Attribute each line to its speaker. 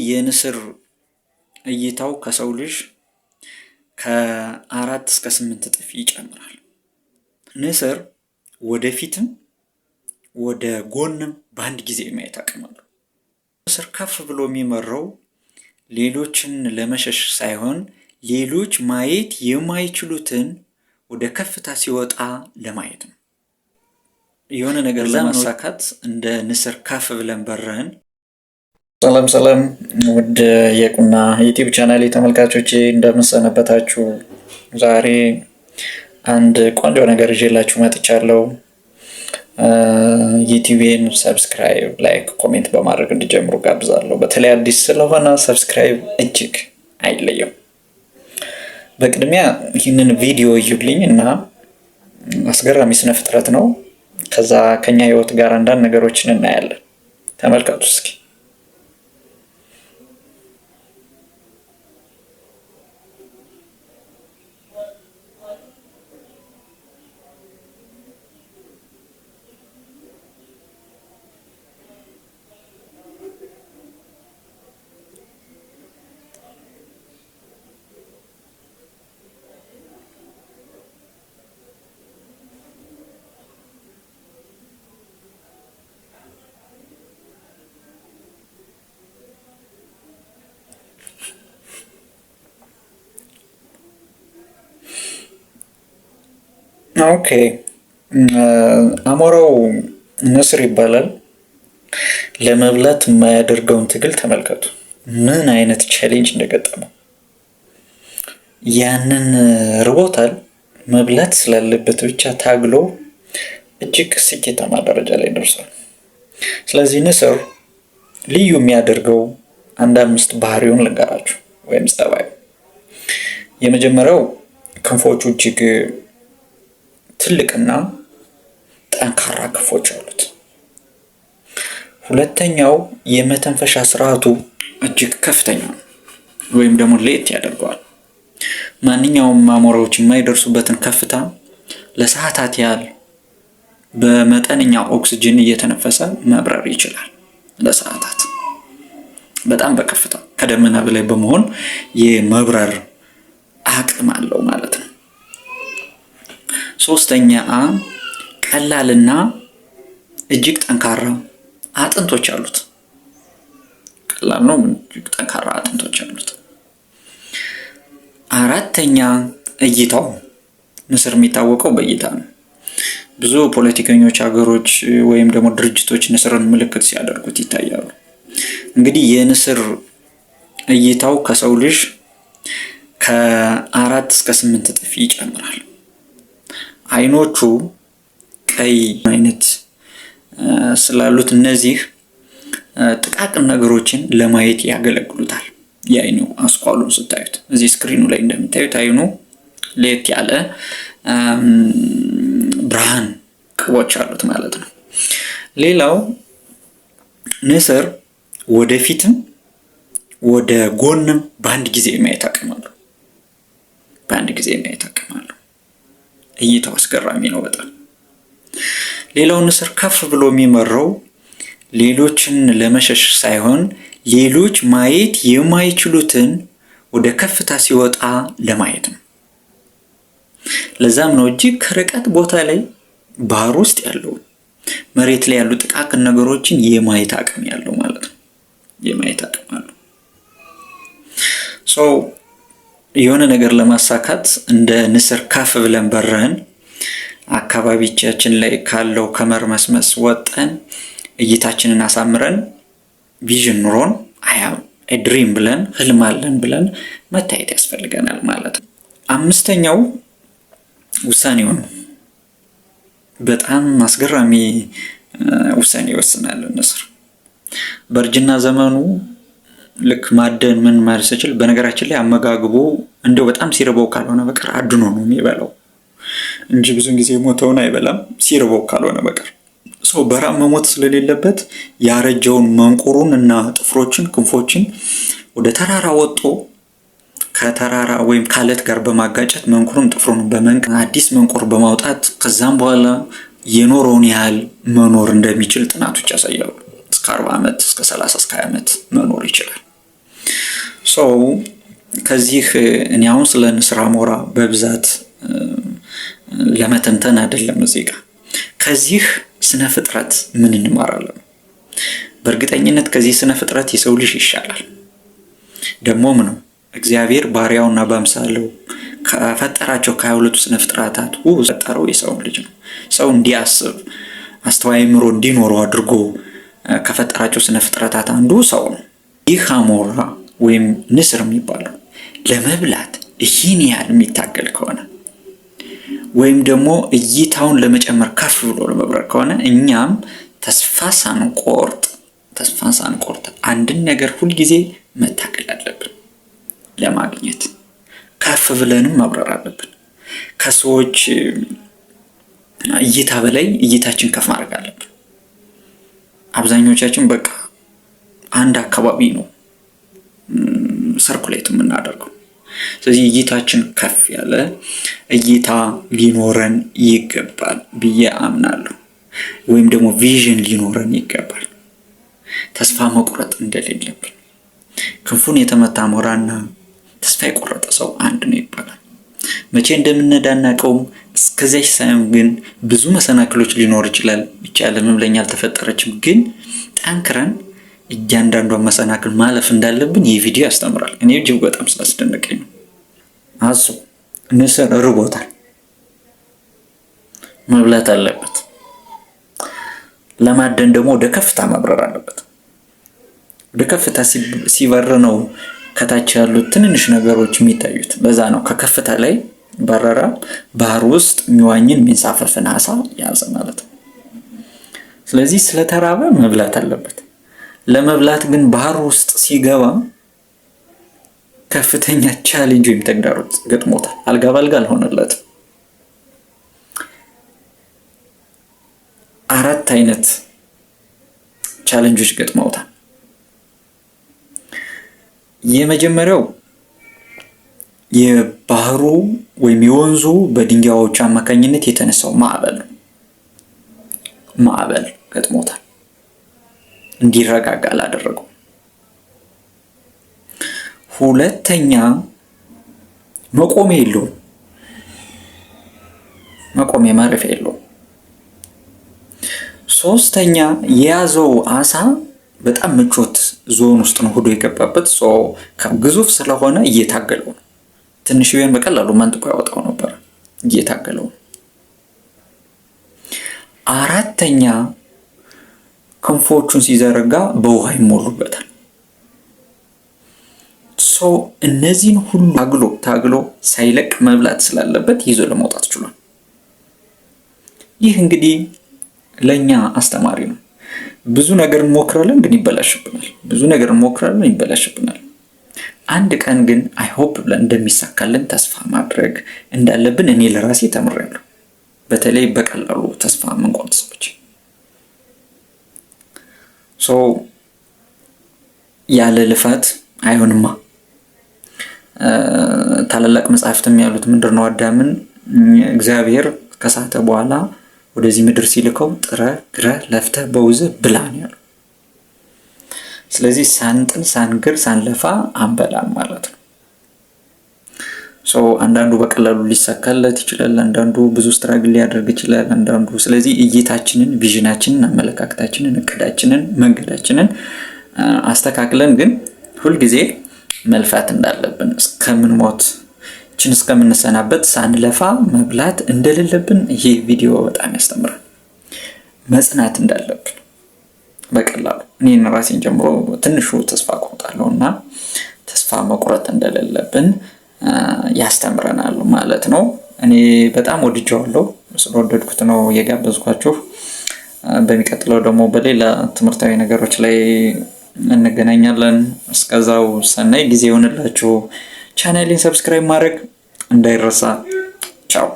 Speaker 1: የንስር እይታው ከሰው ልጅ ከ4 እስከ 8 እጥፍ ይጨምራል። ንስር ወደፊትም ወደ ጎንም በአንድ ጊዜ ማየት አቅም አለው። ንስር ከፍ ብሎ የሚመራው ሌሎችን ለመሸሽ ሳይሆን ሌሎች ማየት የማይችሉትን ወደ ከፍታ ሲወጣ ለማየት ነው። የሆነ ነገር ለማሳካት እንደ ንስር ከፍ ብለን በረን። ሰላም ውድ የቁና ዩቲዩብ ቻናል ተመልካቾቼ እንደምሰነበታችሁ። ዛሬ አንድ ቆንጆ ነገር ይዤላችሁ መጥቻለሁ። ዩቲዩብን ሰብስክራይብ፣ ላይክ፣ ኮሜንት በማድረግ እንዲጀምሩ ጋብዛለሁ። በተለይ አዲስ ስለሆነ ሰብስክራይብ እጅግ አይለየም። በቅድሚያ ይህንን ቪዲዮ እዩልኝ እና አስገራሚ ስነ ፍጥረት ነው። ከዛ ከኛ ህይወት ጋር አንዳንድ ነገሮችን እናያለን። ተመልከቱ እስኪ። ኦኬ፣ አሞራው ንስር ይባላል። ለመብላት የማያደርገውን ትግል ተመልከቱ። ምን አይነት ቻሌንጅ እንደገጠመው። ያንን ርቦታል። መብላት ስላለበት ብቻ ታግሎ እጅግ ስኬታማ ደረጃ ላይ ደርሷል። ስለዚህ ንስር ልዩ የሚያደርገው አንድ 5 ባህሪውን ልንገራችሁ ወይም ጸባዩ። የመጀመሪያው ክንፎቹ እጅግ ትልቅና ጠንካራ ክንፎች አሉት። ሁለተኛው የመተንፈሻ ስርዓቱ እጅግ ከፍተኛ ነው ወይም ደግሞ ለየት ያደርገዋል። ማንኛውም አሞራዎች የማይደርሱበትን ከፍታ ለሰዓታት ያህል በመጠነኛ ኦክስጅን እየተነፈሰ መብረር ይችላል። ለሰዓታት በጣም በከፍታ ከደመና በላይ በመሆን የመብረር አቅም አለው ማለት ነው። ሶስተኛ ቀላልና እጅግ ጠንካራ አጥንቶች አሉት። ቀላል ነው፣ እጅግ ጠንካራ አጥንቶች አሉት። አራተኛ እይታው። ንስር የሚታወቀው በእይታ ነው። ብዙ ፖለቲከኞች፣ ሀገሮች ወይም ደግሞ ድርጅቶች ንስርን ምልክት ሲያደርጉት ይታያሉ። እንግዲህ የንስር እይታው ከሰው ልጅ ከ4 እስከ 8 እጥፍ ይጨምራል። አይኖቹ ቀይ አይነት ስላሉት እነዚህ ጥቃቅን ነገሮችን ለማየት ያገለግሉታል። የአይኑ አስኳሉን ስታዩት እዚህ ስክሪኑ ላይ እንደምታዩት አይኑ ለየት ያለ ብርሃን ቅቦች አሉት ማለት ነው። ሌላው ንስር ወደፊትም ወደ ጎንም በአንድ ጊዜ ማየት አቅም አለው። እይታው አስገራሚ ነው በጣም። ሌላው ንስር ከፍ ብሎ የሚመራው ሌሎችን ለመሸሽ ሳይሆን ሌሎች ማየት የማይችሉትን ወደ ከፍታ ሲወጣ ለማየት ነው። ለዛም ነው እጅግ ከርቀት ቦታ ላይ ባህር ውስጥ ያለው መሬት ላይ ያሉ ጥቃቅን ነገሮችን የማየት አቅም ያለው ማለት ነው። የማየት አቅም አለው። የሆነ ነገር ለማሳካት እንደ ንስር ከፍ ብለን በረን አካባቢያችን ላይ ካለው ከመርመስመስ ወጠን እይታችንን አሳምረን ቪዥን ኑሮን ድሪም ብለን ህልም አለን ብለን መታየት ያስፈልገናል ማለት ነው። አምስተኛው ውሳኔው ነው። በጣም አስገራሚ ውሳኔ ይወስናል ንስር። በእርጅና ዘመኑ ልክ ማደን ምን ማለት ይችላል። በነገራችን ላይ አመጋግቦ እንደው በጣም ሲርበው ካልሆነ በቀር አድኖ ነው የሚበላው እንጂ ብዙን ጊዜ ሞተውን አይበላም ሲርበው ካልሆነ በቀር። በራም መሞት ስለሌለበት ያረጀውን መንቁሩን እና ጥፍሮችን ክንፎችን ወደ ተራራ ወጥቶ ከተራራ ወይም ካለት ጋር በማጋጨት መንቁሩን ጥፍሩን በመንቀል አዲስ መንቁር በማውጣት ከዛም በኋላ የኖረውን ያህል መኖር እንደሚችል ጥናቶች ያሳያሉ። እስከ 40 ዓመት እስከ 30 እስከ 20 ዓመት መኖር ይችላል። ሰው ከዚህ እኔ አሁን ስለ ንስር አሞራ በብዛት ለመተንተን አይደለም እዚህ ጋር ከዚህ ስነ ፍጥረት ምን እንማራለን? በእርግጠኝነት ከዚህ ስነ ፍጥረት የሰው ልጅ ይሻላል። ደግሞም ነው እግዚአብሔር ባሪያውና በአምሳሉ ከፈጠራቸው ከ22 ስነ ፍጥረታት ፈጠረው የሰው ልጅ ነው። ሰው እንዲያስብ አስተዋይ አእምሮ እንዲኖረው አድርጎ ከፈጠራቸው ስነ ፍጥረታት አንዱ ሰው ነው። ይህ አሞራ ወይም ንስር የሚባለው ለመብላት ይህን ያህል የሚታገል ከሆነ ወይም ደግሞ እይታውን ለመጨመር ከፍ ብሎ ለመብረር ከሆነ እኛም ተስፋ ሳንቆርጥ አንድን ነገር ሁልጊዜ መታገል አለብን። ለማግኘት ከፍ ብለንም መብረር አለብን። ከሰዎች እይታ በላይ እይታችን ከፍ ማድረግ አለብን። አብዛኞቻችን በቃ አንድ አካባቢ ነው ሰርኩሌት የምናደርገው። ስለዚህ እይታችን ከፍ ያለ እይታ ሊኖረን ይገባል ብዬ አምናለሁ። ወይም ደግሞ ቪዥን ሊኖረን ይገባል። ተስፋ መቁረጥ እንደሌለብን። ክንፉን የተመታ አሞራና ተስፋ የቆረጠ ሰው አንድ ነው ይባላል። መቼ እንደምንነዳ አናውቀውም። እስከዚያች ሳይሆን ግን ብዙ መሰናክሎች ሊኖር ይችላል። ብቻ ዓለምም ለኛ አልተፈጠረችም። ግን ጠንክረን እያንዳንዷን መሰናክል ማለፍ እንዳለብን ይህ ቪዲዮ ያስተምራል። እኔ እጅግ በጣም ስላስደነቀኝ ነው። አስቡ፣ ንስር ርቦታል፣ መብላት አለበት። ለማደን ደግሞ ወደ ከፍታ መብረር አለበት። ወደ ከፍታ ሲበር ነው ከታች ያሉት ትንንሽ ነገሮች የሚታዩት። በዛ ነው ከከፍታ ላይ በረራ ባህር ውስጥ የሚዋኝን የሚንሳፈፍን አሳ ያዘ ማለት ነው። ስለዚህ ስለተራበ መብላት አለበት። ለመብላት ግን ባህር ውስጥ ሲገባ ከፍተኛ ቻሌንጅ ወይም ተግዳሮት ገጥሞታል። አልጋ ባልጋ አልሆነለትም። 4 አይነት ቻሌንጆች ገጥመውታል። የመጀመሪያው የባህሩ ወይም የወንዙ በድንጋዮች አማካኝነት የተነሳው ማዕበል ገጥሞታል። እንዲረጋጋ አላደረገው። ሁለተኛ መቆሚያ የለውም። መቆሚያ ማረፊያ የለውም። ሶስተኛ የያዘው አሳ በጣም ምቾት ዞን ውስጥ ነው ሆዶ የገባበት። ግዙፍ ስለሆነ እየታገለው ነው። ትንሽ ቢሆን በቀላሉ መንጥቆ ያወጣው ነበር። እየታገለው ነው። አራተኛ ክንፎቹን ሲዘረጋ በውሃ ይሞሉበታል። እነዚህን ሁሉ ታግሎ ሳይለቅ መብላት ስላለበት ይዞ ለመውጣት ችሏል። ይህ እንግዲህ ለኛ አስተማሪ ነው። ብዙ ነገር እንሞክራለን ግን ይበላሽብናል። አንድ ቀን ግን አይ ሆፕ ብለን እንደሚሳካልን ተስፋ ማድረግ እንዳለብን እኔ ለራሴ ተምሬያለሁ። በተለይ በቀላሉ ተስፋ የምንቆርጥ ሰዎች ያለ ልፋት አይሆንማ። ታላላቅ መጽሐፍትም ያሉት ምንድነው? አዳምን እግዚአብሔር ከሳተ በኋላ ወደዚህ ምድር ሲልከው ጥረህ ግረህ ለፍተህ በውዝህ ብላ ነው ያለው። ስለዚህ ሳንጥን ሳንግር ሳንለፋ አንበላም ማለት ነው። አንዳንዱ በቀላሉ ሊሳካለት ይችላል፣ አንዳንዱ ብዙ ስትራግል ሊያደርግ ይችላል፣ አንዳንዱ ስለዚህ እይታችንን፣ ቪዥናችንን፣ አመለካከታችንን፣ እቅዳችንን፣ መንገዳችንን አስተካክለን ግን ሁልጊዜ መልፋት እንዳለብን እስከምንሞት እስከምንሰናበት ሳንለፋ መብላት እንደሌለብን ይሄ ቪዲዮ በጣም ያስተምራል። መጽናት እንዳለብን በቀላሉ እኔን ራሴን ጀምሮ ትንሹ ተስፋ ቆርጣለሁ እና ተስፋ መቁረጥ እንደሌለብን ያስተምረናል ማለት ነው። እኔ በጣም ወድጄዋለሁ። ስለወደድኩት ነው የጋበዝኳችሁ። በሚቀጥለው ደግሞ በሌላ ትምህርታዊ ነገሮች ላይ እንገናኛለን። እስከዛው ሰናይ ጊዜ ይሁንላችሁ። ቻናሌን ሰብስክራይብ ማድረግ እንዳይረሳ። ቻው።